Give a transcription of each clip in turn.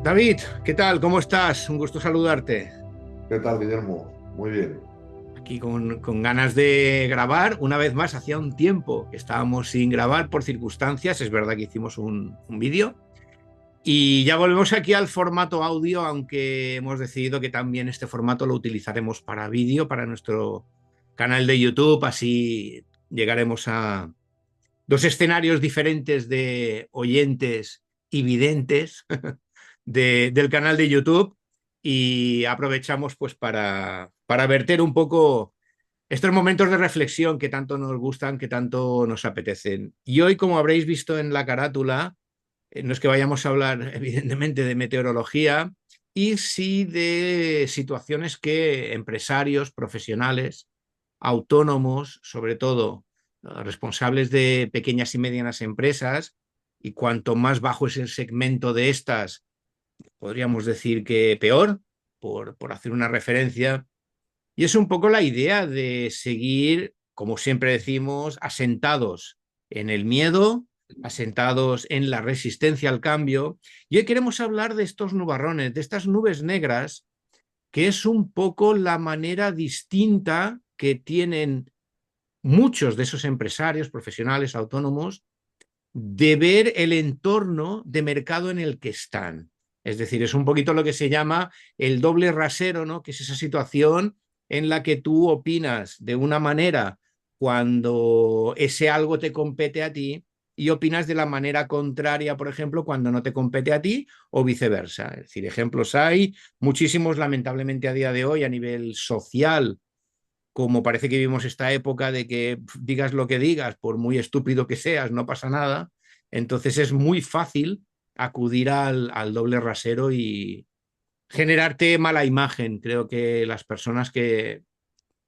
David, ¿qué tal? ¿Cómo estás? Un gusto saludarte. ¿Qué tal, Guillermo? Muy bien. Aquí con ganas de grabar. Una vez más, hacía un tiempo que estábamos sin grabar por circunstancias. Es verdad que hicimos un vídeo. Y ya volvemos aquí al formato audio, aunque hemos decidido que también este formato lo utilizaremos para vídeo, para nuestro canal de YouTube. Así llegaremos a dos escenarios diferentes de oyentes y videntes del canal de YouTube y aprovechamos pues para verter un poco estos momentos de reflexión que tanto nos gustan, que tanto nos apetecen. Y hoy, como habréis visto en la carátula, no es que vayamos a hablar evidentemente de meteorología, y sí de situaciones que empresarios, profesionales, autónomos, sobre todo responsables de pequeñas y medianas empresas, y cuanto más bajo es el segmento de estas, podríamos decir que peor, por hacer una referencia. Y es un poco la idea de seguir, como siempre decimos, asentados en el miedo, asentados en la resistencia al cambio. Y hoy queremos hablar de estos nubarrones, de estas nubes negras, que es un poco la manera distinta que tienen muchos de esos empresarios, profesionales, autónomos, de ver el entorno de mercado en el que están. Es decir, es un poquito lo que se llama el doble rasero, ¿no? Que es esa situación en la que tú opinas de una manera cuando ese algo te compete a ti y opinas de la manera contraria, por ejemplo, cuando no te compete a ti o viceversa. Es decir, ejemplos hay muchísimos, lamentablemente, a día de hoy a nivel social, como parece que vivimos esta época de que digas lo que digas, por muy estúpido que seas, no pasa nada. Entonces es muy fácil acudir al doble rasero y generarte mala imagen. Creo que las personas que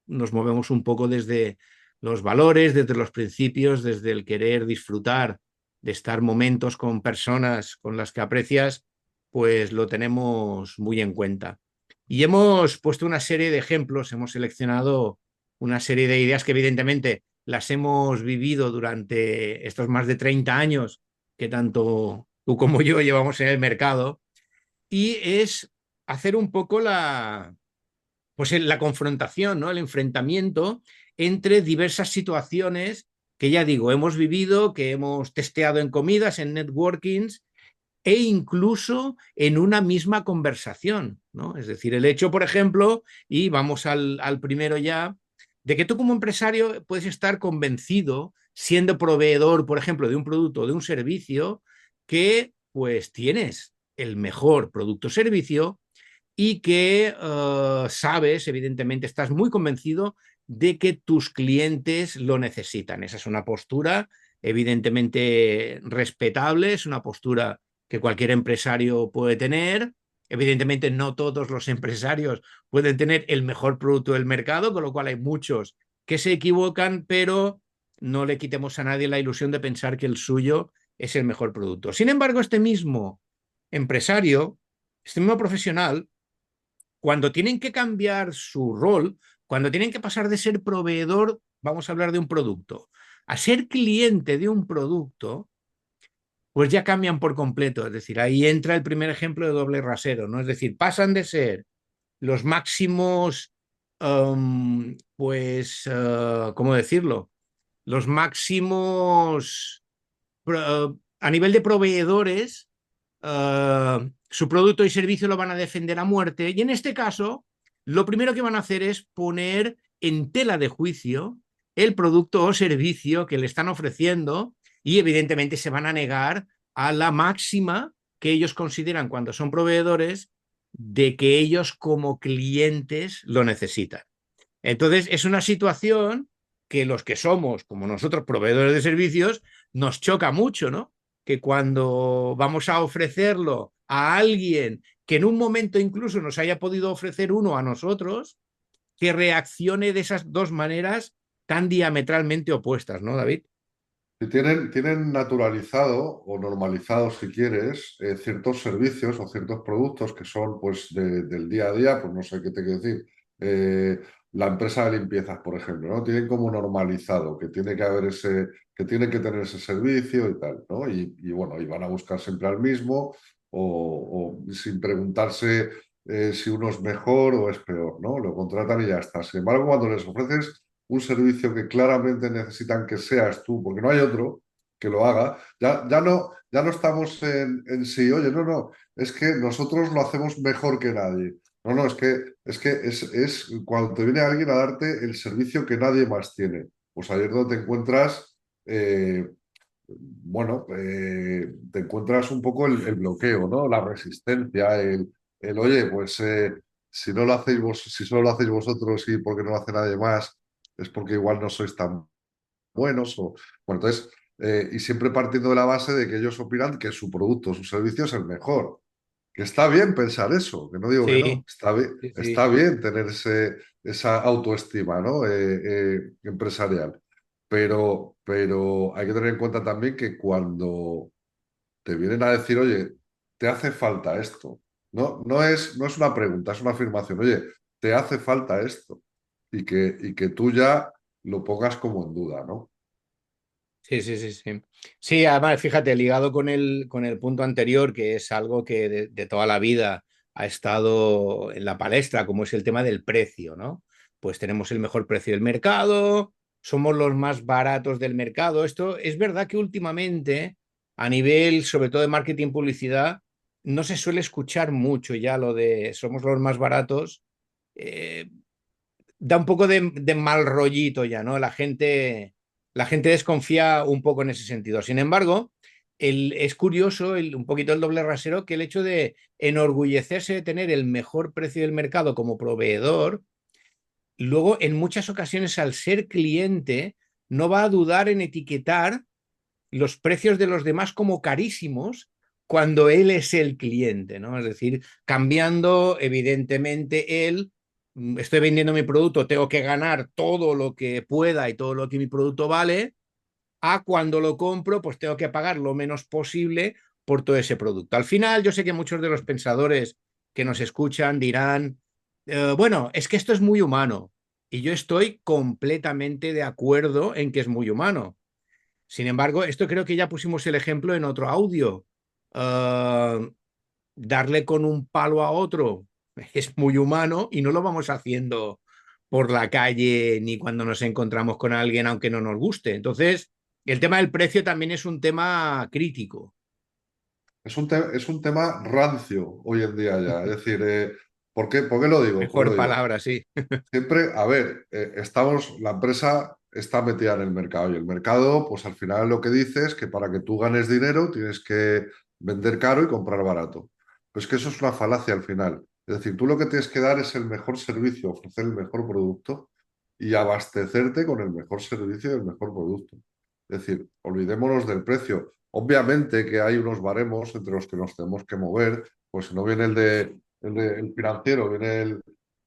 nos movemos un poco desde los valores, desde los principios, desde el querer disfrutar de estar momentos con personas con las que aprecias, pues lo tenemos muy en cuenta. Y hemos puesto una serie de ejemplos, hemos seleccionado una serie de ideas que evidentemente las hemos vivido durante estos más de 30 años que tanto tú como yo llevamos en el mercado, y es hacer un poco pues la confrontación, ¿no? El enfrentamiento entre diversas situaciones que ya digo, hemos vivido, que hemos testeado en comidas, en networkings e incluso en una misma conversación, ¿no? Es decir, el hecho, por ejemplo, y vamos al primero ya, de que tú como empresario puedes estar convencido, siendo proveedor, por ejemplo, de un producto o de un servicio, que pues tienes el mejor producto o servicio y que sabes, evidentemente, estás muy convencido de que tus clientes lo necesitan. Esa es una postura evidentemente respetable, es una postura que cualquier empresario puede tener. Evidentemente, no todos los empresarios pueden tener el mejor producto del mercado, con lo cual hay muchos que se equivocan, pero no le quitemos a nadie la ilusión de pensar que el suyo es el mejor producto. Sin embargo, este mismo empresario, este mismo profesional, cuando tienen que cambiar su rol, cuando tienen que pasar de ser proveedor, vamos a hablar de un producto, a ser cliente de un producto, pues ya cambian por completo. Es decir, ahí entra el primer ejemplo de doble rasero, ¿no? Es decir, pasan de ser los máximos, ¿cómo decirlo? Los máximos, a nivel de proveedores, su producto y servicio lo van a defender a muerte, y en este caso lo primero que van a hacer es poner en tela de juicio el producto o servicio que le están ofreciendo, y evidentemente se van a negar a la máxima que ellos consideran cuando son proveedores de que ellos como clientes lo necesitan. Entonces es una situación que los que somos, como nosotros, proveedores de servicios, nos choca mucho, ¿no? Que cuando vamos a ofrecerlo a alguien que en un momento incluso nos haya podido ofrecer uno a nosotros, que reaccione de esas dos maneras tan diametralmente opuestas, ¿no, David? Y tienen naturalizado o normalizado, si quieres, ciertos servicios o ciertos productos que son pues del día a día, pues no sé qué te quiero decir. Eh, la empresa de limpiezas, por ejemplo, ¿no? Tienen como normalizado que tiene que haber que tiene que tener ese servicio y tal, ¿no? Y bueno, y van a buscar siempre al mismo. o sin preguntarse si uno es mejor o es peor, ¿no? Lo contratan y ya está. Sin embargo, cuando les ofreces un servicio que claramente necesitan que seas tú, porque no hay otro que lo haga, ya no estamos en sí, oye, no, es que nosotros lo hacemos mejor que nadie. No, es cuando te viene alguien a darte el servicio que nadie más tiene. Pues ayer donde te encuentras, te encuentras un poco el bloqueo, ¿no? La resistencia, oye, pues si no lo hacéis vos, si solo lo hacéis vosotros y porque no lo hace nadie más, es porque igual no sois tan buenos. Bueno, entonces, y siempre partiendo de la base de que ellos opinan que su producto, su servicio es el mejor. Que está bien pensar eso, que no digo que no, Sí, sí, está sí. bien tener esa autoestima, ¿no? Empresarial. Pero hay que tener en cuenta también que cuando te vienen a decir, oye, te hace falta esto, no es una pregunta, es una afirmación, oye, te hace falta esto, y que tú ya lo pongas como en duda, ¿no? Sí, sí, sí, sí. Sí, además, fíjate, ligado con el punto anterior, que es algo que de toda la vida ha estado en la palestra, como es el tema del precio, ¿no? Pues tenemos el mejor precio del mercado, somos los más baratos del mercado. Esto es verdad que últimamente, a nivel, sobre todo de marketing y publicidad, no se suele escuchar mucho ya lo de somos los más baratos. Eh, Da un poco de mal rollito ya, ¿no? La gente desconfía un poco en ese sentido. Sin embargo, es curioso, un poquito el doble rasero, que el hecho de enorgullecerse de tener el mejor precio del mercado como proveedor, luego en muchas ocasiones al ser cliente no va a dudar en etiquetar los precios de los demás como carísimos cuando él es el cliente, ¿no? Es decir, cambiando evidentemente él, estoy vendiendo mi producto, tengo que ganar todo lo que pueda y todo lo que mi producto vale, a cuando lo compro, pues tengo que pagar lo menos posible por todo ese producto. Al final, yo sé que muchos de los pensadores que nos escuchan dirán, bueno, es que esto es muy humano. Y yo estoy completamente de acuerdo en que es muy humano. Sin embargo, esto creo que ya pusimos el ejemplo en otro audio. Uh, Darle con un palo a otro es muy humano y no lo vamos haciendo por la calle ni cuando nos encontramos con alguien, aunque no nos guste. Entonces, el tema del precio también es un tema crítico. Es un tema rancio hoy en día ya. Es decir, por qué lo digo? ¿Por qué lo Mejor digo? palabra, sí. Siempre, a ver, la empresa está metida en el mercado y el mercado, pues al final lo que dice es que para que tú ganes dinero tienes que vender caro y comprar barato. Pues que eso es una falacia al final. Es decir, tú lo que tienes que dar es el mejor servicio, ofrecer el mejor producto y abastecerte con el mejor servicio y el mejor producto. Es decir, olvidémonos del precio. Obviamente que hay unos baremos entre los que nos tenemos que mover, pues si no viene el financiero, viene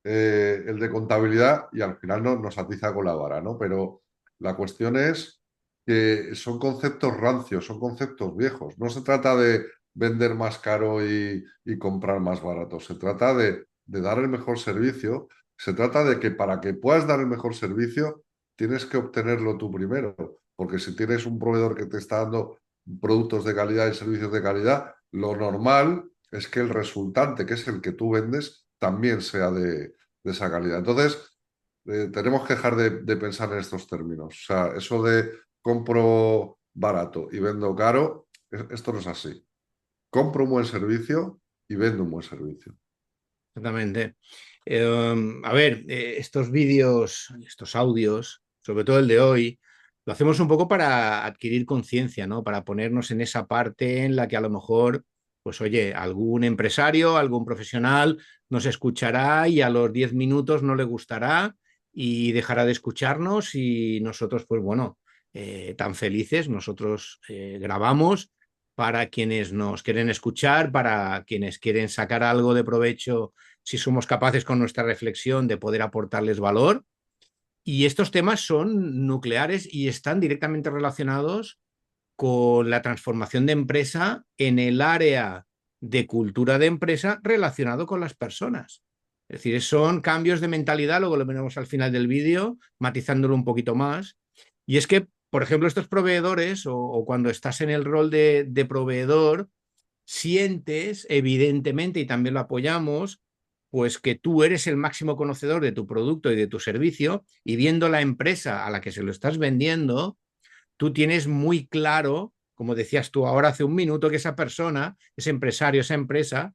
el de contabilidad y al final nos atiza con la vara, ¿no? Pero la cuestión es que son conceptos rancios, son conceptos viejos. No se trata de vender más caro y comprar más barato, se trata de dar el mejor servicio, se trata de que para que puedas dar el mejor servicio tienes que obtenerlo tú primero, porque si tienes un proveedor que te está dando productos de calidad y servicios de calidad, lo normal es que el resultante, que es el que tú vendes, también sea de esa calidad. Entonces, tenemos que dejar de pensar en estos términos. O sea, eso de compro barato y vendo caro, esto no es así. Compro un buen servicio y vendo un buen servicio. Exactamente. A ver, estos vídeos, estos audios, sobre todo el de hoy, lo hacemos un poco para adquirir conciencia, ¿no? Para ponernos en esa parte en la que a lo mejor, pues oye, algún empresario, algún profesional nos escuchará y a los 10 minutos no le gustará y dejará de escucharnos y nosotros, pues bueno, tan felices, nosotros grabamos para quienes nos quieren escuchar, para quienes quieren sacar algo de provecho si somos capaces con nuestra reflexión de poder aportarles valor. Y estos temas son nucleares y están directamente relacionados con la transformación de empresa en el área de cultura de empresa relacionado con las personas. Es decir, son cambios de mentalidad, luego lo veremos al final del vídeo, matizándolo un poquito más. Y es que, por ejemplo, estos proveedores o cuando estás en el rol de proveedor, sientes, evidentemente, y también lo apoyamos, pues que tú eres el máximo conocedor de tu producto y de tu servicio, y viendo la empresa a la que se lo estás vendiendo, tú tienes muy claro, como decías tú ahora hace un minuto, que esa persona, ese empresario, esa empresa,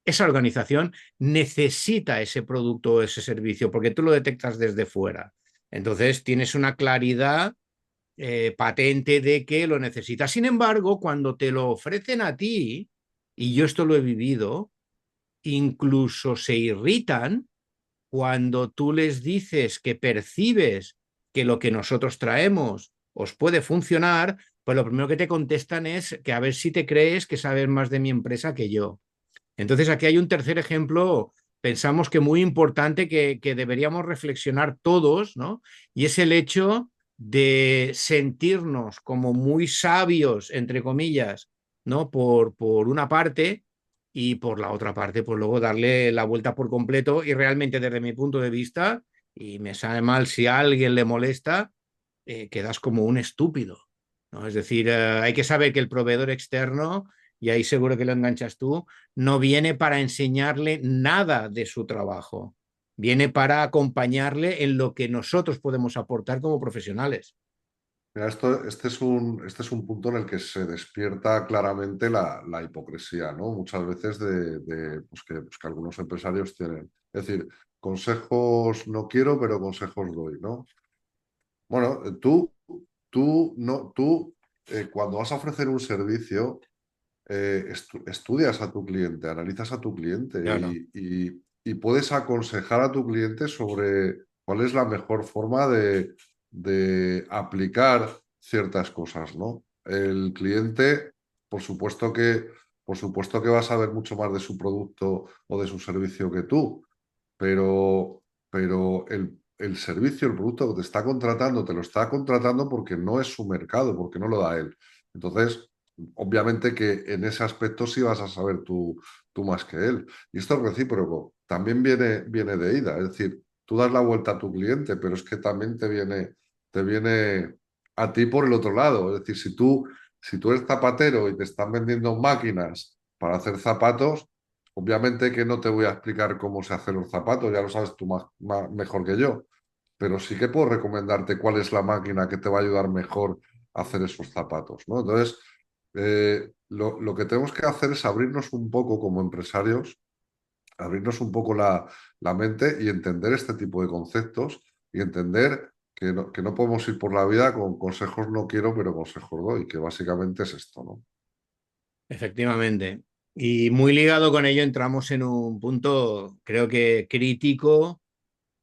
esa organización necesita ese producto o ese servicio, porque tú lo detectas desde fuera. Entonces tienes una claridad patente de que lo necesitas. Sin embargo, cuando te lo ofrecen a ti, y yo esto lo he vivido, incluso se irritan cuando tú les dices que percibes que lo que nosotros traemos os puede funcionar, pues lo primero que te contestan es que a ver si te crees que sabes más de mi empresa que yo. Entonces aquí hay un tercer ejemplo, pensamos que muy importante, que deberíamos reflexionar todos, ¿no? Y es el hecho de sentirnos como muy sabios, entre comillas, ¿no? Por una parte, y por la otra parte, pues luego darle la vuelta por completo y realmente desde mi punto de vista, y me sabe mal si a alguien le molesta, quedas como un estúpido, ¿no? Es decir, hay que saber que el proveedor externo, y ahí seguro que lo enganchas tú, no viene para enseñarle nada de su trabajo, viene para acompañarle en lo que nosotros podemos aportar como profesionales. Mira, este es un punto en el que se despierta claramente la hipocresía, ¿no? Muchas veces pues que algunos empresarios tienen. Es decir, consejos no quiero, pero consejos doy, ¿no? Bueno, cuando vas a ofrecer un servicio, estudias a tu cliente, analizas a tu cliente Claro. y puedes aconsejar a tu cliente sobre cuál es la mejor forma de aplicar ciertas cosas, ¿no? El cliente, por supuesto por supuesto que va a saber mucho más de su producto o de su servicio que tú, pero el servicio, el producto que te lo está contratando porque no es su mercado, porque no lo da él. Entonces, obviamente que en ese aspecto sí vas a saber tú más que él. Y esto es recíproco, también viene de ida. Es decir, tú das la vuelta a tu cliente, pero es que también te viene a ti por el otro lado. Es decir, si tú eres zapatero y te están vendiendo máquinas para hacer zapatos, obviamente que no te voy a explicar cómo se hacen los zapatos, ya lo sabes tú mejor que yo, pero sí que puedo recomendarte cuál es la máquina que te va a ayudar mejor a hacer esos zapatos, ¿no? Entonces, lo que tenemos que hacer es abrirnos un poco como empresarios, abrirnos un poco la mente y entender este tipo de conceptos y entender que no podemos ir por la vida con consejos no quiero, pero consejos doy, que básicamente es esto, ¿no? Efectivamente. Y muy ligado con ello entramos en un punto, creo que crítico,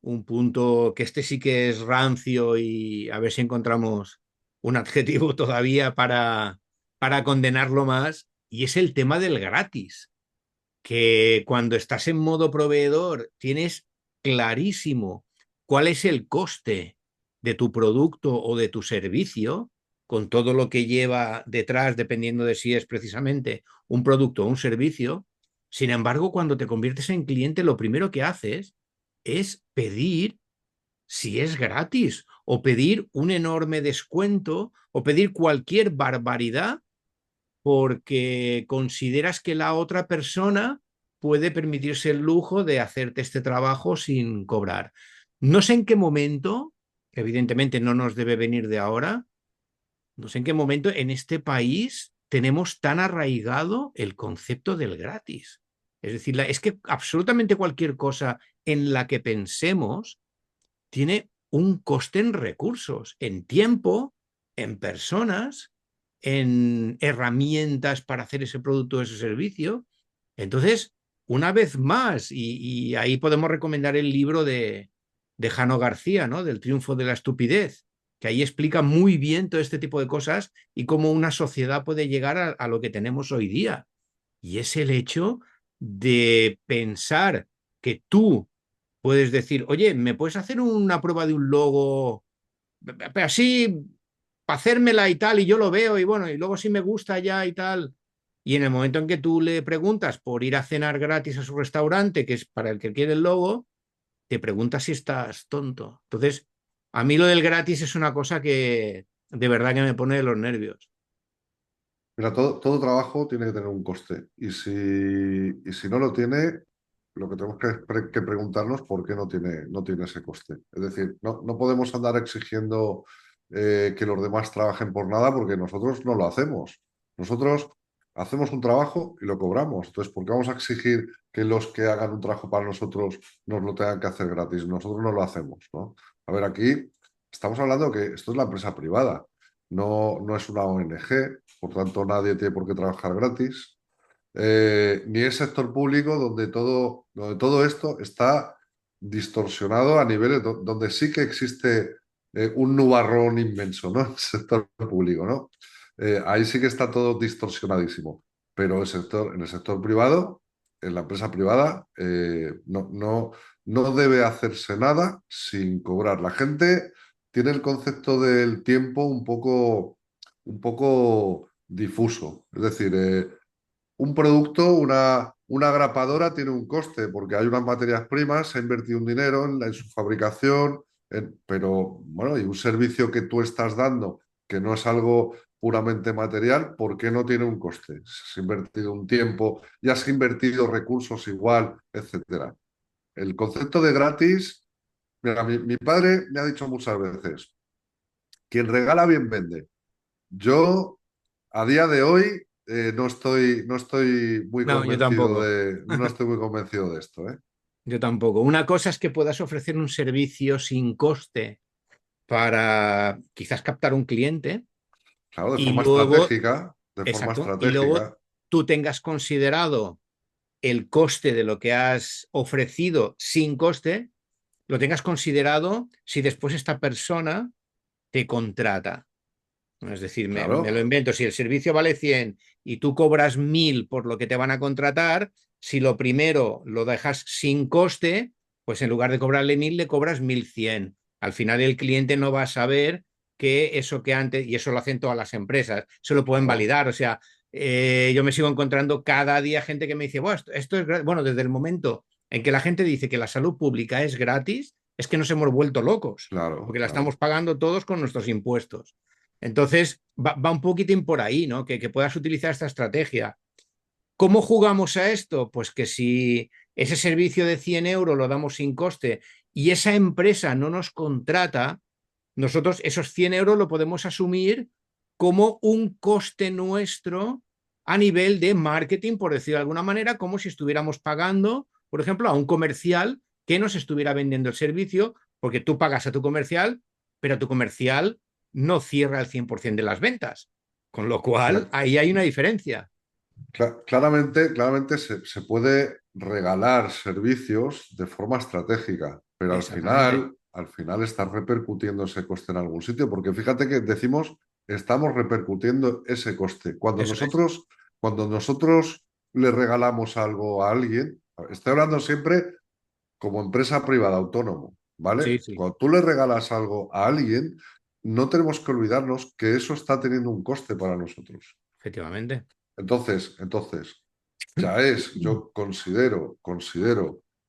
un punto que este sí que es rancio, y a ver si encontramos un adjetivo todavía para condenarlo más, y es el tema del gratis, que cuando estás en modo proveedor tienes clarísimo cuál es el coste de tu producto o de tu servicio, con todo lo que lleva detrás, dependiendo de si es precisamente un producto o un servicio. Sin embargo, cuando te conviertes en cliente, lo primero que haces es pedir si es gratis, o pedir un enorme descuento, o pedir cualquier barbaridad, porque consideras que la otra persona puede permitirse el lujo de hacerte este trabajo sin cobrar. No sé en qué momento, evidentemente no nos debe venir de ahora, no sé en qué momento en este país tenemos tan arraigado el concepto del gratis. Es decir, es que absolutamente cualquier cosa en la que pensemos tiene un coste en recursos, en tiempo, en personas, en herramientas para hacer ese producto o ese servicio. Entonces, una vez más, y ahí podemos recomendar el libro de Jano García, ¿no? Del triunfo de la estupidez, que ahí explica muy bien todo este tipo de cosas y cómo una sociedad puede llegar a lo que tenemos hoy día. Y es el hecho de pensar que tú puedes decir, oye, ¿me puedes hacer una prueba de un logo pero así, para hacérmela y tal, y yo lo veo, y bueno, y luego si me gusta ya y tal? Y en el momento en que tú le preguntas por ir a cenar gratis a su restaurante, que es para el que quiere el logo, te preguntas si estás tonto. Entonces, a mí lo del gratis es una cosa que de verdad que me pone de los nervios. Mira, todo trabajo tiene que tener un coste y si no lo tiene, lo que tenemos que preguntarnos por qué no tiene ese coste. Es decir, no podemos andar exigiendo que los demás trabajen por nada porque nosotros no lo hacemos. Nosotros hacemos un trabajo y lo cobramos. Entonces, ¿por qué vamos a exigir que los que hagan un trabajo para nosotros nos lo tengan que hacer gratis? Nosotros no lo hacemos, ¿no? A ver, aquí estamos hablando que esto es la empresa privada, no es una ONG. Por tanto, nadie tiene por qué trabajar gratis. Ni es sector público donde todo esto está distorsionado a niveles donde sí que existe un nubarrón inmenso, ¿no? El sector público, ¿no? Ahí sí que está todo distorsionadísimo. Pero en el sector privado, en la empresa privada, no debe hacerse nada sin cobrar. La gente tiene el concepto del tiempo un poco difuso. Es decir, un producto, una grapadora tiene un coste porque hay unas materias primas, se ha invertido un dinero en su fabricación, pero bueno, y un servicio que tú estás dando que no es algo puramente material, ¿por qué no tiene un coste? Si has invertido un tiempo, ya has invertido recursos igual, etcétera. El concepto de gratis, mira, mi padre me ha dicho muchas veces, quien regala bien vende. Yo, a día de hoy, no estoy muy No, yo convencido tampoco. no estoy muy convencido de esto, ¿eh? Yo tampoco. Una cosa es que puedas ofrecer un servicio sin coste para quizás captar un cliente Claro, y luego, de forma exacto, y luego estratégica, tú tengas considerado el coste de lo que has ofrecido sin coste, lo tengas considerado si después esta persona te contrata. Es decir, me lo claro, invento, si el servicio vale 100 y tú cobras 1000 por lo que te van a contratar, si lo primero lo dejas sin coste, pues en lugar de cobrarle 1000 le cobras 1100. Al final el cliente no va a saber que eso que antes, y eso lo hacen todas las empresas, se lo pueden claro, validar. O sea, yo me sigo encontrando cada día gente que me dice, bueno, esto es bueno, desde el momento en que la gente dice que la salud pública es gratis, es que nos hemos vuelto locos, claro, porque la estamos claro. pagando todos con nuestros impuestos. Entonces, va un poquitín por ahí, ¿no? Que puedas utilizar esta estrategia. ¿Cómo jugamos a esto? Pues que si ese servicio de 100 euros lo damos sin coste y esa empresa no nos contrata, nosotros esos 100 euros lo podemos asumir como un coste nuestro a nivel de marketing, por decirlo de alguna manera, como si estuviéramos pagando, por ejemplo, a un comercial que nos estuviera vendiendo el servicio, porque tú pagas a tu comercial, pero tu comercial no cierra el 100% de las ventas. Con lo cual, Cla- ahí hay una diferencia. claramente se puede regalar servicios de forma estratégica, pero Exactamente. al final está repercutiendo ese coste en algún sitio, porque fíjate que decimos, estamos repercutiendo ese coste. Eso es. Cuando nosotros le regalamos algo a alguien, estoy hablando siempre como empresa privada, autónomo, Sí, ¿vale? sí, Cuando tú le regalas algo a alguien, no tenemos que olvidarnos que eso está teniendo un coste para nosotros. efectivamente. Entonces, yo considero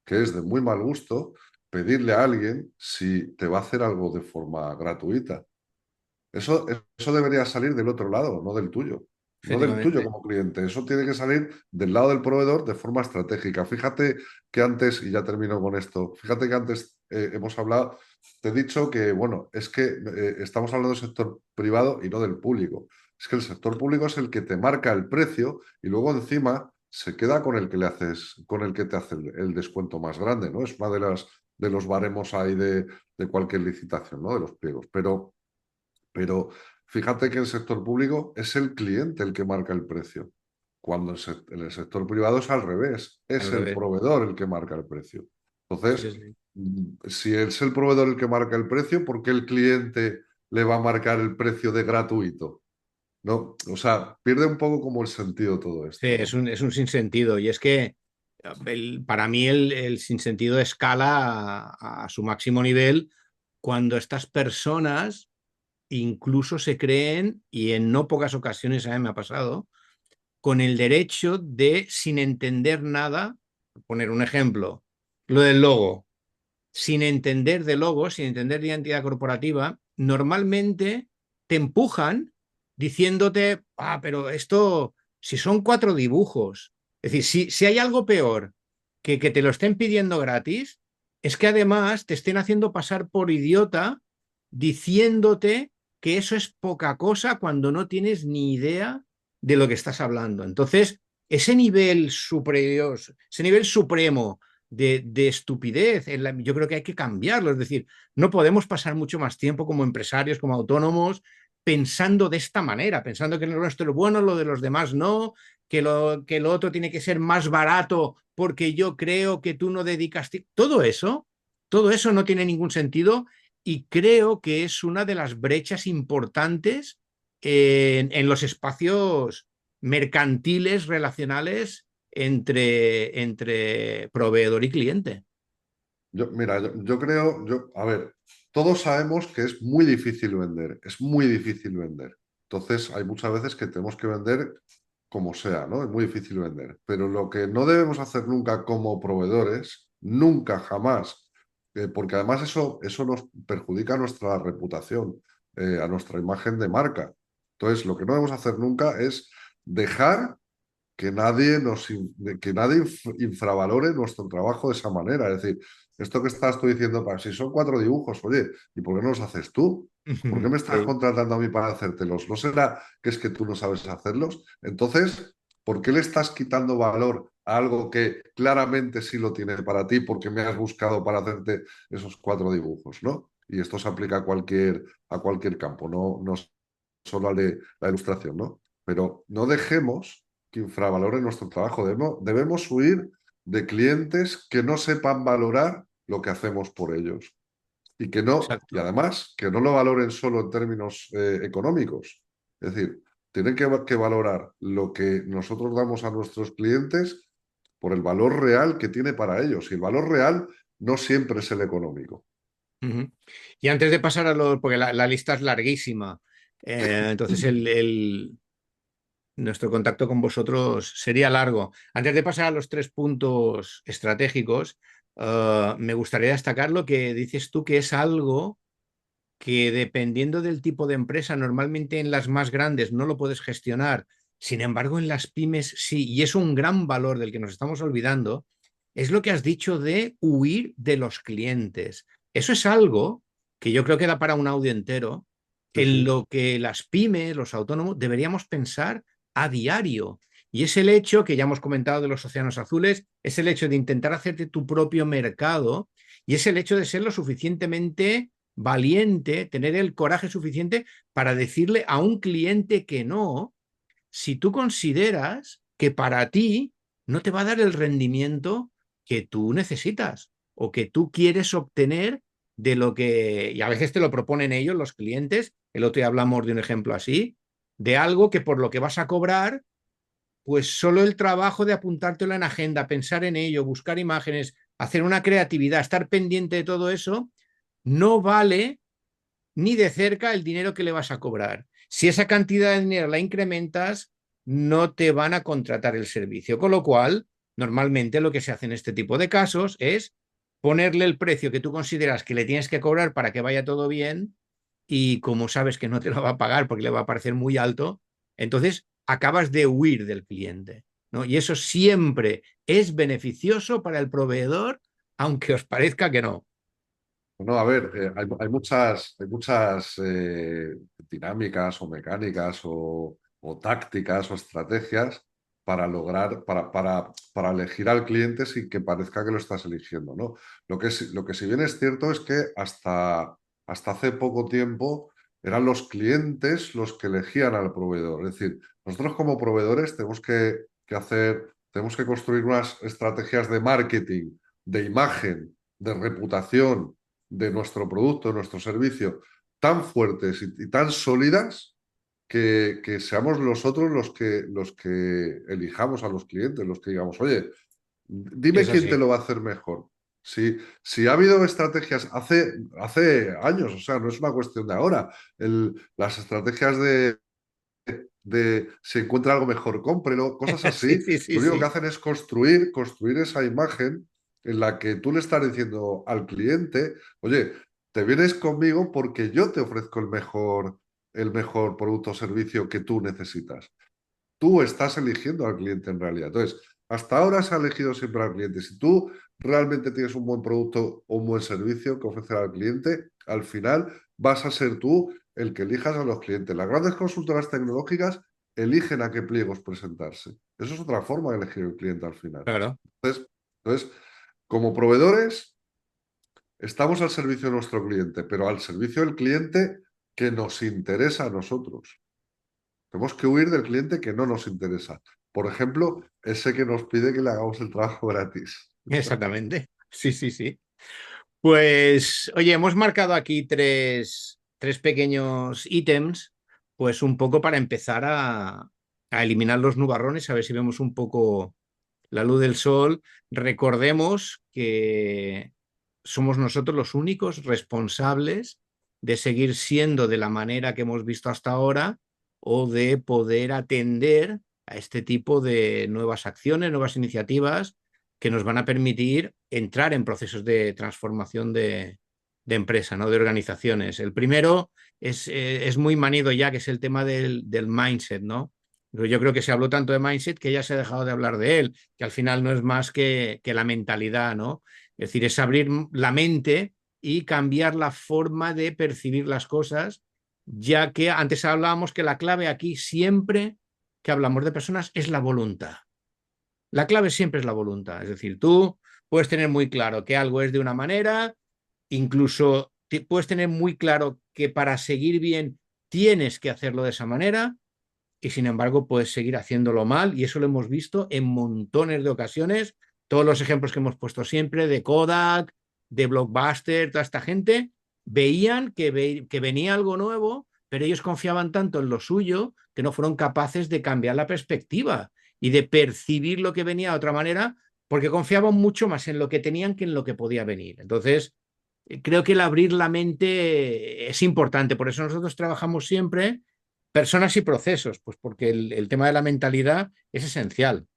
que es de muy mal gusto pedirle a alguien si te va a hacer algo de forma gratuita. Eso debería salir del otro lado, no del tuyo. No del tuyo Efectivamente. como cliente. Eso tiene que salir del lado del proveedor de forma estratégica. Fíjate que antes, y ya termino con esto, fíjate que antes hemos hablado, te he dicho que, bueno, es que estamos hablando del sector privado y no del público. Es que el sector público es el que te marca el precio y luego encima se queda con el que le haces, con el que te hace el descuento más grande, ¿no? Es una de los baremos ahí de cualquier licitación, ¿no? De los pliegos. Pero fíjate que el sector público es el cliente el que marca el precio, cuando en el sector privado es al revés, Al es el revés. proveedor el que marca el precio. Sí, Entonces, sí. si es el proveedor el que marca el precio, ¿por qué el cliente le va a marcar el precio de gratuito? ¿No? O sea, pierde un poco como el sentido todo Sí, esto, ¿no? es un sinsentido. Y es que para mí el sinsentido escala a su máximo nivel cuando estas personas incluso se creen, y en no pocas ocasiones a mí me ha pasado, con el derecho de, sin entender nada, poner un ejemplo, lo del logo, sin entender de logo, sin entender de identidad corporativa, normalmente te empujan diciéndote, pero esto, si son 4 dibujos, es decir, si hay algo peor que te lo estén pidiendo gratis, es que además te estén haciendo pasar por idiota diciéndote que eso es poca cosa cuando no tienes ni idea de lo que estás hablando. Entonces, ese nivel supremo de estupidez, yo creo que hay que cambiarlo. Es decir, no podemos pasar mucho más tiempo como empresarios, como autónomos, pensando de esta manera, pensando que lo nuestro es bueno, lo de los demás no, que lo otro tiene que ser más barato porque yo creo que tú no dedicas... Todo eso no tiene ningún sentido y creo que es una de las brechas importantes en los espacios mercantiles relacionales entre proveedor y cliente. Mira, yo creo, a ver, todos sabemos que es muy difícil vender, es muy difícil vender. Entonces, hay muchas veces que tenemos que vender como sea, ¿no? Es muy difícil vender. Pero lo que no debemos hacer nunca como proveedores, nunca, jamás, porque además eso nos perjudica nuestra reputación, a nuestra imagen de marca. Entonces, lo que no debemos hacer nunca es dejar que nadie infravalore nuestro trabajo de esa manera. Es decir, esto que estás tú diciendo, si son 4 dibujos, oye, ¿y por qué no los haces tú? ¿Por qué me estás Sí, contratando a mí para hacértelos? ¿No será que es que tú no sabes hacerlos? Entonces, ¿por qué le estás quitando valor a algo que claramente sí lo tiene para ti porque me has buscado para hacerte esos 4 dibujos, ¿no? Y esto se aplica a cualquier campo, no solo al de la ilustración, ¿no? Pero no dejemos que infravaloren nuestro trabajo. Debemos huir de clientes que no sepan valorar lo que hacemos por ellos y y exacto. además que no lo valoren solo en términos económicos. Es decir, tienen que valorar lo que nosotros damos a nuestros clientes por el valor real que tiene para ellos. Y el valor real no siempre es el económico. Ujú. Y antes de pasar a lo, porque la lista es larguísima, entonces nuestro contacto con vosotros sería largo. Antes de pasar a los 3 puntos estratégicos, me gustaría destacar lo que dices tú, que es algo que dependiendo del tipo de empresa, normalmente en las más grandes no lo puedes gestionar, sin embargo en las pymes sí, y es un gran valor del que nos estamos olvidando, es lo que has dicho de huir de los clientes. Eso es algo que yo creo que da para un audio entero, Sí, en sí. lo que las pymes, los autónomos, deberíamos pensar a diario. Y es el hecho que ya hemos comentado de los océanos azules, es el hecho de intentar hacerte tu propio mercado y es el hecho de ser lo suficientemente valiente, tener el coraje suficiente para decirle a un cliente que no, si tú consideras que para ti no te va a dar el rendimiento que tú necesitas o que tú quieres obtener de lo que, y a veces te lo proponen ellos, los clientes, el otro día hablamos de un ejemplo así, de algo que por lo que vas a cobrar, pues solo el trabajo de apuntártelo en agenda, pensar en ello, buscar imágenes, hacer una creatividad, estar pendiente de todo eso, no vale ni de cerca el dinero que le vas a cobrar. Si esa cantidad de dinero la incrementas, no te van a contratar el servicio. Con lo cual, normalmente lo que se hace en este tipo de casos es ponerle el precio que tú consideras que le tienes que cobrar para que vaya todo bien y como sabes que no te lo va a pagar porque le va a parecer muy alto, entonces acabas de huir del cliente, ¿no? Y eso siempre es beneficioso para el proveedor, aunque os parezca que no. No, a ver, hay muchas dinámicas o mecánicas o tácticas o estrategias para lograr, para elegir al cliente sin que parezca que lo estás eligiendo, ¿no? Lo que si bien es cierto es que hasta hace poco tiempo eran los clientes los que elegían al proveedor. Es decir, nosotros como proveedores tenemos que construir unas estrategias de marketing, de imagen, de reputación de nuestro producto, de nuestro servicio, tan fuertes y tan sólidas que seamos nosotros los que elijamos a los clientes, los que digamos, oye, dime Es quién te así. lo va a hacer mejor. Si ha habido estrategias hace años, o sea, no es una cuestión de ahora, las estrategias de si encuentra algo mejor, cómprelo, cosas Sí, así, sí, sí, lo único que sí. hacen es construir esa imagen en la que tú le estás diciendo al cliente, oye, te vienes conmigo porque yo te ofrezco el mejor producto o servicio que tú necesitas. Tú estás eligiendo al cliente en realidad. Entonces, hasta ahora se ha elegido siempre al cliente. Si tú realmente tienes un buen producto o un buen servicio que ofrecer al cliente, al final vas a ser tú el que elijas a los clientes. Las grandes consultoras tecnológicas eligen a qué pliegos presentarse. Eso es otra forma de elegir el cliente al final. Claro. Entonces, como proveedores, estamos al servicio de nuestro cliente, pero al servicio del cliente que nos interesa a nosotros. Tenemos que huir del cliente que no nos interesa. Por ejemplo, ese que nos pide que le hagamos el trabajo gratis. Exactamente. Sí, sí, sí. Pues, oye, hemos marcado aquí tres pequeños ítems, pues un poco para empezar a eliminar los nubarrones, a ver si vemos un poco la luz del sol. Recordemos que somos nosotros los únicos responsables de seguir siendo de la manera que hemos visto hasta ahora o de poder atender a este tipo de nuevas acciones, nuevas iniciativas que nos van a permitir entrar en procesos de transformación de empresa, ¿no? De organizaciones. El primero es muy manido ya, que es el tema del mindset, ¿no? Pero yo creo que se habló tanto de mindset que ya se ha dejado de hablar de él, que al final no es más que la mentalidad, ¿no? Es decir, es abrir la mente y cambiar la forma de percibir las cosas, ya que antes hablábamos que la clave aquí siempre que hablamos de personas es la voluntad. La clave siempre es la voluntad. Es decir, tú puedes tener muy claro que algo es de una manera, incluso puedes tener muy claro que para seguir bien tienes que hacerlo de esa manera y sin embargo puedes seguir haciéndolo mal y eso lo hemos visto en montones de ocasiones. Todos los ejemplos que hemos puesto siempre de Kodak, de Blockbuster, toda esta gente, veían que venía algo nuevo, pero ellos confiaban tanto en lo suyo que no fueron capaces de cambiar la perspectiva y de percibir lo que venía de otra manera, porque confiaban mucho más en lo que tenían que en lo que podía venir. Entonces, creo que el abrir la mente es importante. Por eso nosotros trabajamos siempre personas y procesos, pues porque el tema de la mentalidad es esencial.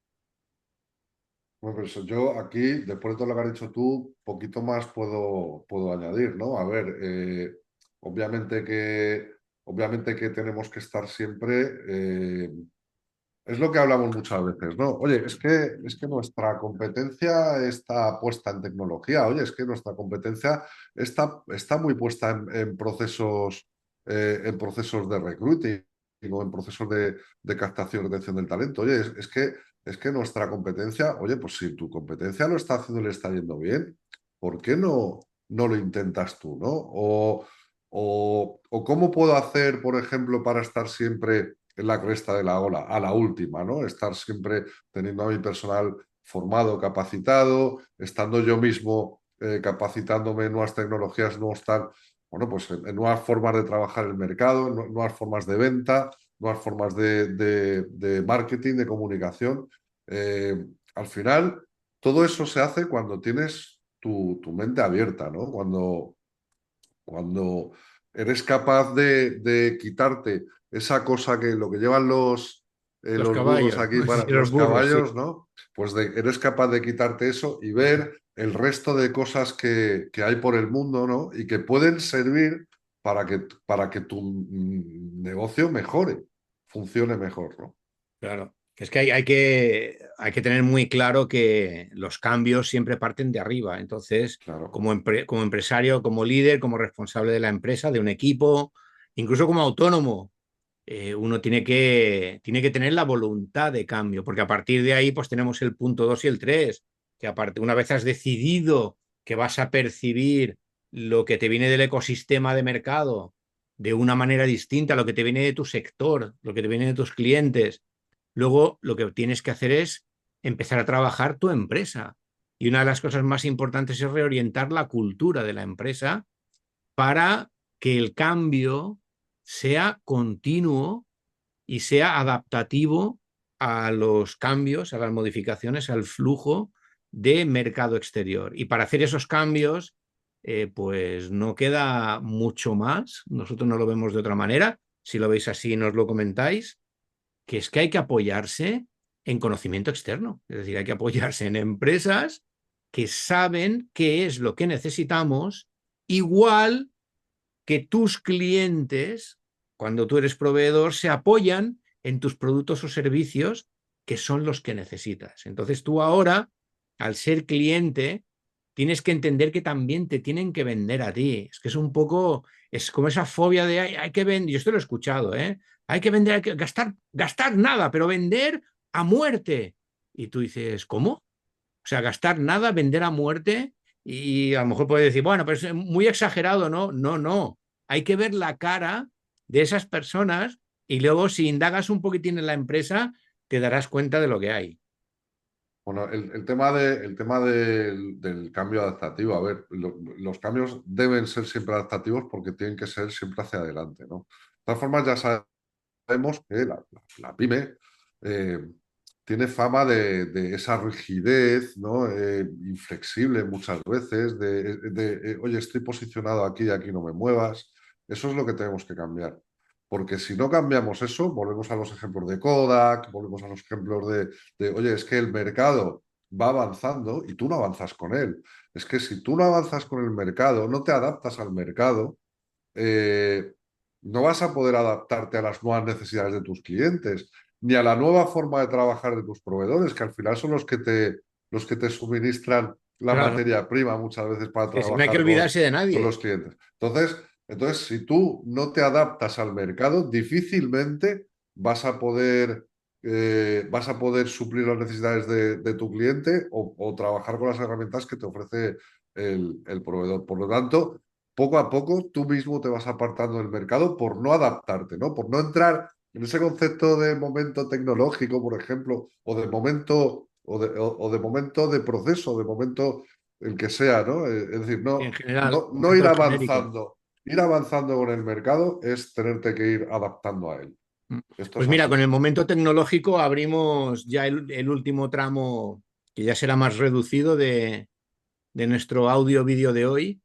Bueno, pero eso, yo aquí, después de todo lo que has dicho tú, poquito más puedo añadir, ¿no? A ver, obviamente que tenemos que estar siempre, es lo que hablamos muchas veces, ¿no? Oye, es que nuestra competencia está puesta en tecnología, oye, es que nuestra competencia está muy puesta en procesos de recruiting o en procesos de captación y retención del talento. Oye, es que nuestra competencia, oye, pues si tu competencia lo está haciendo y le está yendo bien, ¿por qué no lo intentas tú, ¿no? O cómo puedo hacer, por ejemplo, para estar siempre en la cresta de la ola, a la última, ¿no? Estar siempre teniendo a mi personal formado, capacitado, estando yo mismo capacitándome en nuevas tecnologías, nuevos tal, bueno, pues en nuevas formas de trabajar el mercado, en nuevas formas de venta, nuevas formas de marketing, de comunicación. Al final, todo eso se hace cuando tienes tu mente abierta, ¿no? Cuando eres capaz de quitarte esa cosa que lo que llevan Los los burros caballos, aquí sí, para los los burros, sí. caballos, ¿no? Pues eres capaz de quitarte eso y ver el resto de cosas que hay por el mundo, ¿no? Y que pueden servir para que tu negocio mejore, funcione mejor, ¿no? Claro. Es que hay que tener muy claro que los cambios siempre parten de arriba. Entonces, Claro. como empresario, como líder, como responsable de la empresa, de un equipo, incluso como autónomo, uno tiene que tener la voluntad de cambio, porque a partir de ahí pues tenemos el punto 2 y el 3 que aparte, una vez has decidido que vas a percibir lo que te viene del ecosistema de mercado de una manera distinta a lo que te viene de tu sector, lo que te viene de tus clientes, luego lo que tienes que hacer es empezar a trabajar tu empresa. Y una de las cosas más importantes es reorientar la cultura de la empresa para que el cambio sea continuo y sea adaptativo a los cambios, a las modificaciones, al flujo de mercado exterior. Y para hacer esos cambios, pues no queda mucho más. Nosotros no lo vemos de otra manera. Si lo veis así, nos lo comentáis, que es que hay que apoyarse en conocimiento externo. Es decir, hay que apoyarse en empresas que saben qué es lo que necesitamos, igual que tus clientes cuando tú eres proveedor, se apoyan en tus productos o servicios que son los que necesitas. Entonces tú ahora, al ser cliente, tienes que entender que también te tienen que vender a ti. Es que es un poco, es como esa fobia de hay que vender, yo esto lo he escuchado, ¿eh? Hay que vender, hay que gastar nada, pero vender a muerte. Y tú dices, ¿cómo? O sea, gastar nada, vender a muerte. Y a lo mejor puedes decir, bueno, pero es muy exagerado, ¿no? No, no. Hay que ver la cara de esas personas y luego si indagas un poquitín en la empresa, te darás cuenta de lo que hay. Bueno, el tema del cambio adaptativo, a ver, los cambios deben ser siempre adaptativos porque tienen que ser siempre hacia adelante, ¿no? De todas formas, ya sabemos que la pyme eh, tiene fama de esa rigidez, ¿no? Inflexible muchas veces, oye, estoy posicionado aquí y aquí no me muevas. Eso es lo que tenemos que cambiar. Porque si no cambiamos eso, volvemos a los ejemplos de Kodak, volvemos a los ejemplos oye, es que el mercado va avanzando y tú no avanzas con él. Es que si tú no avanzas con el mercado, no te adaptas al mercado, eh, no vas a poder adaptarte a las nuevas necesidades de tus clientes, ni a la nueva forma de trabajar de tus proveedores, que al final son los que te suministran la Claro, materia prima muchas veces para sí, sí, no hay que trabajar olvidarse de con nadie. los clientes. Entonces, si tú no te adaptas al mercado, difícilmente vas a poder suplir las necesidades de tu cliente o trabajar con las herramientas que te ofrece el proveedor. Por lo tanto, poco a poco tú mismo te vas apartando del mercado por no adaptarte, ¿no? Por no entrar en ese concepto de momento tecnológico, por ejemplo, o de momento de proceso, de momento el que sea, ¿no? Es decir, En general, no momento genérico. ir avanzando con el mercado es tenerte que ir adaptando a él. Esto Pues es mira, así. con el momento tecnológico abrimos ya el último tramo, que ya será más reducido de nuestro audio-vídeo de hoy,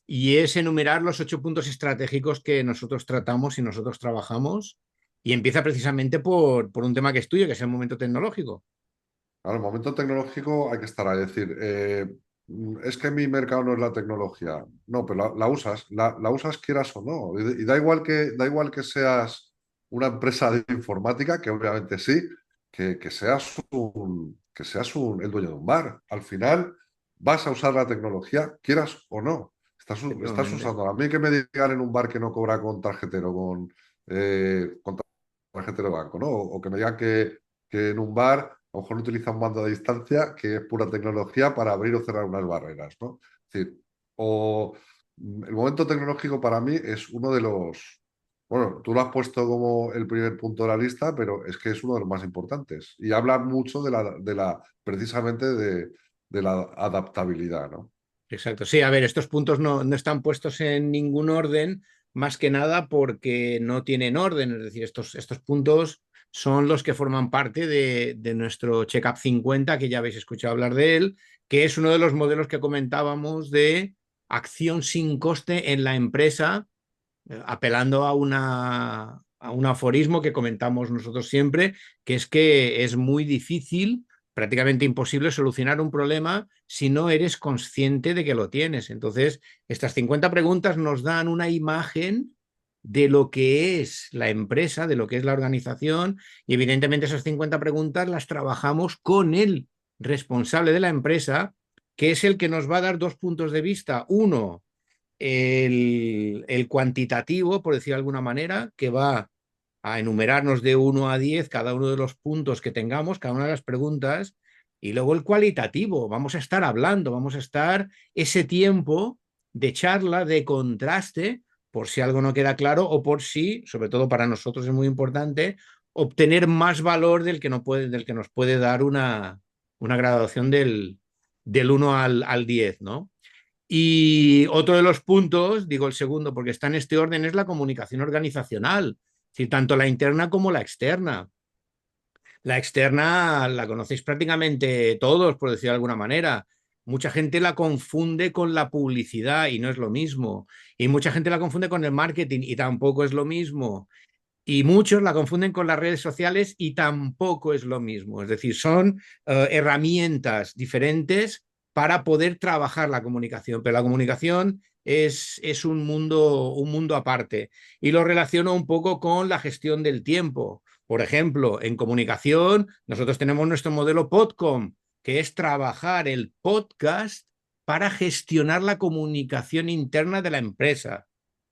y es enumerar los 8 puntos estratégicos que nosotros tratamos y nosotros trabajamos, y empieza precisamente por un tema que es tuyo, que es el momento tecnológico. Ahora, el momento tecnológico hay que estar ahí. Es decir, es que mi mercado no es la tecnología. No, pero la usas, la usas quieras o no. Y da igual que seas una empresa de informática, que obviamente sí, que seas el dueño de un bar. Al final vas a usar la tecnología, quieras o no. Estás Efectivamente. usando. A mí que me digan en un bar que no cobra con tarjetero, con tarjetero de banco, ¿no? O que me digan que en un bar a lo mejor no utiliza un mando a distancia, que es pura tecnología para abrir o cerrar unas barreras, ¿no? Es decir, el momento tecnológico para mí es uno de los, bueno, tú lo has puesto como el primer punto de la lista, pero es que es uno de los más importantes y habla mucho precisamente de la adaptabilidad, ¿no? Exacto. Sí, a ver, estos puntos no están puestos en ningún orden, más que nada porque no tienen orden. Es decir, estos puntos son los que forman parte de nuestro Checkup 50, que ya habéis escuchado hablar de él, que es uno de los modelos que comentábamos de acción sin coste en la empresa, apelando a un aforismo que comentamos nosotros siempre, que es muy difícil, prácticamente imposible solucionar un problema si no eres consciente de que lo tienes. Entonces, estas 50 preguntas nos dan una imagen de lo que es la empresa, de lo que es la organización, y evidentemente esas 50 preguntas las trabajamos con el responsable de la empresa, que es el que nos va a dar dos puntos de vista. Uno, el cuantitativo, por decir de alguna manera, que va a enumerarnos de 1 a 10 cada uno de los puntos que tengamos, cada una de las preguntas, y luego el cualitativo. Vamos a estar hablando, vamos a estar ese tiempo de charla, de contraste, por si algo no queda claro o por si, sobre todo para nosotros es muy importante, obtener más valor del que nos puede dar una graduación del 1 al 10, ¿no? Y otro de los puntos, digo el segundo porque está en este orden, es la comunicación organizacional, es decir, tanto la interna como la externa. La externa la conocéis prácticamente todos, por decir de alguna manera. Mucha gente la confunde con la publicidad y no es lo mismo. Y mucha gente la confunde con el marketing y tampoco es lo mismo. Y muchos la confunden con las redes sociales y tampoco es lo mismo. Es decir, son herramientas diferentes para poder trabajar la comunicación. Pero la comunicación es un mundo aparte. Y lo relaciono un poco con la gestión del tiempo. Por ejemplo, en comunicación, nosotros tenemos nuestro modelo Podcom, que es trabajar el podcast para gestionar la comunicación interna de la empresa.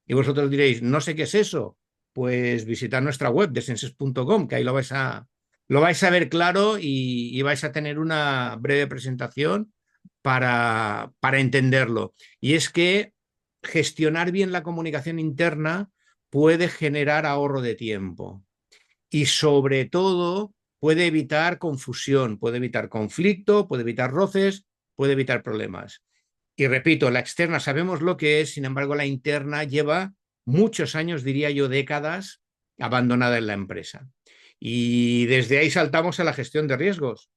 Y vosotros diréis, no sé qué es eso. Pues visitar nuestra web de senses.com, que ahí lo vais a ver claro y vais a tener una breve presentación para entenderlo. Y es que gestionar bien la comunicación interna puede generar ahorro de tiempo y sobre todo puede evitar confusión, puede evitar conflicto, puede evitar roces, puede evitar problemas. Y repito, la externa sabemos lo que es, sin embargo, la interna lleva muchos años, diría yo, décadas abandonada en la empresa. Y desde ahí saltamos a la gestión de riesgos.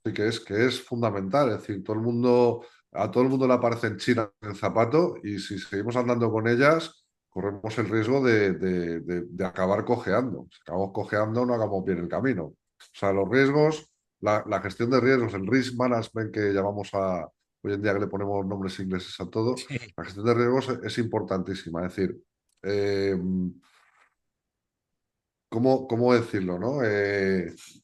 Sí, que es fundamental. Es decir, a todo el mundo le aparece en China el zapato y si seguimos andando con ellas, corremos el riesgo de acabar cojeando. Si acabamos cojeando, no hagamos bien el camino. O sea, los riesgos, la gestión de riesgos, el risk management que llamamos hoy en día que le ponemos nombres ingleses a todo, Sí. la gestión de riesgos es importantísima. Es decir, eh, ¿cómo decirlo, no? Es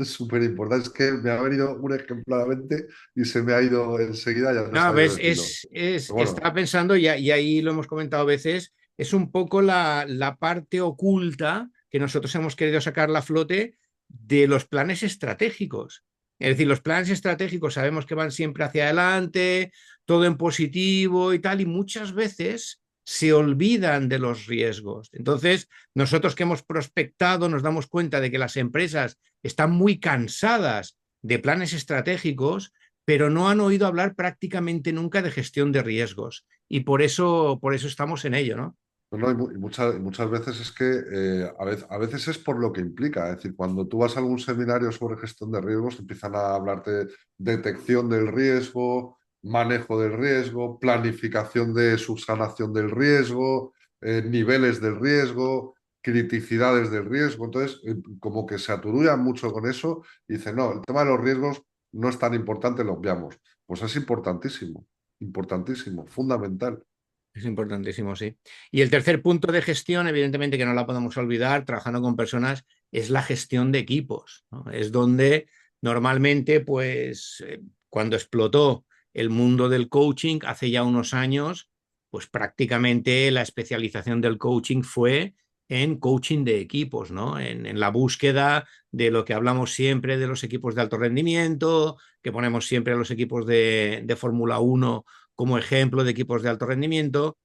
súper importante. Es que me ha venido un ejemplo a la mente y se me ha ido enseguida, ya no No, sabía ves, decirlo. Pero estaba bueno, pensando, y ahí lo hemos comentado a veces, es un poco la parte oculta que nosotros hemos querido sacar la flote de los planes estratégicos. Es decir, los planes estratégicos sabemos que van siempre hacia adelante, todo en positivo y tal, y muchas veces se olvidan de los riesgos. Entonces, nosotros que hemos prospectado nos damos cuenta de que las empresas están muy cansadas de planes estratégicos, pero no han oído hablar prácticamente nunca de gestión de riesgos. Y por eso estamos en ello, ¿no? no, y muchas veces es que a veces es por lo que implica. Es decir, cuando tú vas a algún seminario sobre gestión de riesgos, empiezan a hablarte de detección del riesgo, manejo del riesgo, planificación de subsanación del riesgo, niveles del riesgo, criticidades del riesgo. Entonces, como que se aturullan mucho con eso y dicen, no, el tema de los riesgos no es tan importante, lo obviamos. Pues es importantísimo, importantísimo, fundamental. Es importantísimo, sí. Y el tercer punto de gestión, evidentemente que no la podemos olvidar, trabajando con personas, es la gestión de equipos, ¿no? Es donde normalmente, pues, cuando explotó el mundo del coaching hace ya unos años, pues prácticamente la especialización del coaching fue en coaching de equipos, ¿no? En la búsqueda de lo que hablamos siempre de los equipos de alto rendimiento, que ponemos siempre a los equipos de Fórmula 1 como ejemplo de equipos de alto rendimiento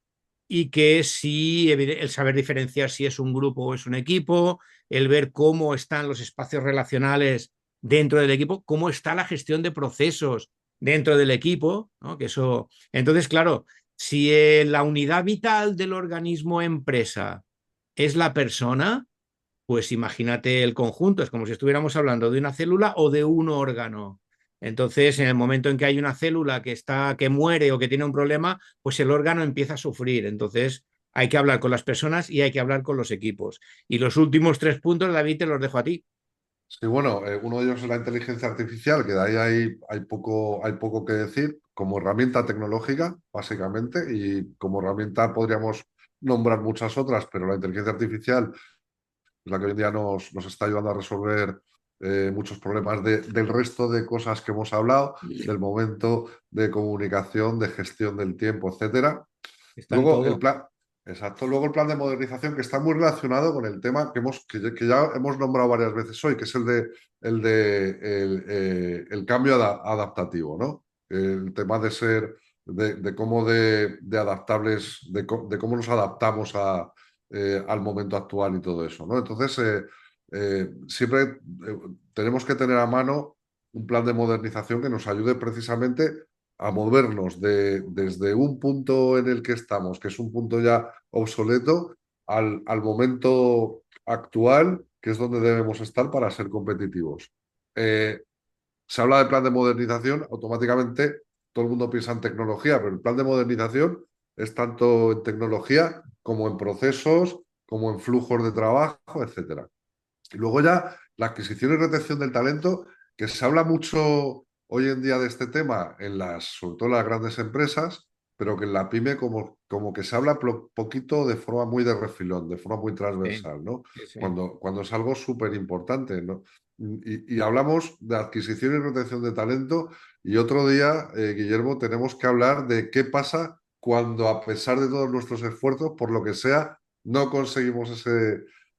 y que sí, el saber diferenciar si es un grupo o es un equipo, el ver cómo están los espacios relacionales dentro del equipo, cómo está la gestión de procesos dentro del equipo, ¿no? Que eso, entonces, claro, si la unidad vital del organismo empresa es la persona, pues imagínate el conjunto, es como si estuviéramos hablando de una célula o de un órgano. Entonces, en el momento en que hay una célula que muere o que tiene un problema, pues el órgano empieza a sufrir. Entonces, hay que hablar con las personas y hay que hablar con los equipos. Y los últimos tres puntos, David, te los dejo a ti. Sí, bueno, uno de ellos es la inteligencia artificial, que de ahí hay poco que decir como herramienta tecnológica, básicamente, y como herramienta podríamos nombrar muchas otras, pero la inteligencia artificial es la que hoy en día nos está ayudando a resolver muchos problemas del resto de cosas que hemos hablado, del momento de comunicación, de gestión del tiempo, etcétera. Está en Luego todo. exacto, luego el plan de modernización que está muy relacionado con el tema que ya hemos nombrado varias veces hoy, que es el cambio adaptativo, ¿no? El tema de ser, de cómo de adaptables, de cómo nos adaptamos al momento actual y todo eso, ¿no? Entonces, siempre tenemos que tener a mano un plan de modernización que nos ayude precisamente a movernos desde un punto en el que estamos, que es un punto ya obsoleto, al momento actual, que es donde debemos estar para ser competitivos. Eh, Se habla de plan de modernización, automáticamente todo el mundo piensa en tecnología, pero el plan de modernización es tanto en tecnología como en procesos, como en flujos de trabajo, etcétera. Y luego ya la adquisición y retención del talento, que se habla mucho hoy en día de este tema sobre todo en las grandes empresas, pero que en la pyme como que se habla poquito de forma muy de refilón, de forma muy Sí, transversal, ¿no? sí, sí. Cuando es algo súper importante, ¿no? Y hablamos de adquisición y retención de talento y otro día, Guillermo, tenemos que hablar de qué pasa cuando a pesar de todos nuestros esfuerzos, por lo que sea, no conseguimos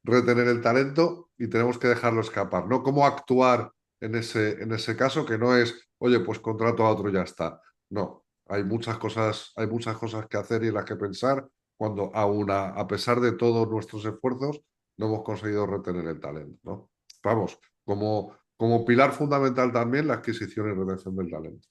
retener el talento y tenemos que dejarlo escapar, ¿no? ¿Cómo actuar en ese caso que no es, oye, pues contrato a otro y ya está? No, hay muchas cosas que hacer y en las que pensar cuando a pesar de todos nuestros esfuerzos no hemos conseguido retener el talento, ¿no? Vamos, como pilar fundamental también la adquisición y retención del talento.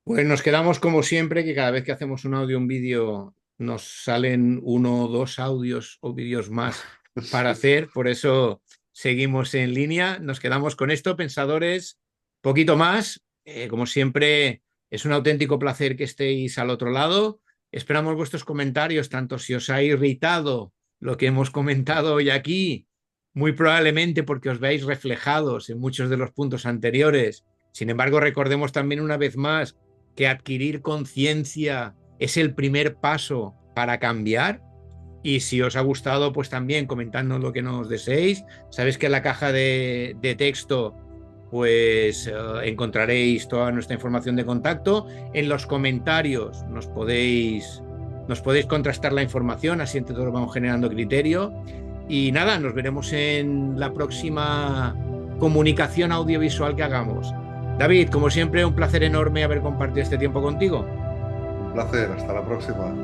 Pues nos quedamos como siempre, que cada vez que hacemos un audio o un vídeo nos salen uno o dos audios o vídeos más para Sí. hacer, por eso seguimos en línea. Nos quedamos con esto, pensadores, poquito más. Como siempre, es un auténtico placer que estéis al otro lado. Esperamos vuestros comentarios, tanto si os ha irritado lo que hemos comentado hoy aquí, muy probablemente porque os veáis reflejados en muchos de los puntos anteriores. Sin embargo, recordemos también una vez más que adquirir conciencia es el primer paso para cambiar. Y si os ha gustado, pues también comentadnos lo que nos deseéis. Sabéis que en la caja de texto pues encontraréis toda nuestra información de contacto. En los comentarios nos podéis contrastar la información, así entre todos vamos generando criterio. Y nada, nos veremos en la próxima comunicación audiovisual que hagamos. David, como siempre, un placer enorme haber compartido este tiempo contigo. Un placer, hasta la próxima.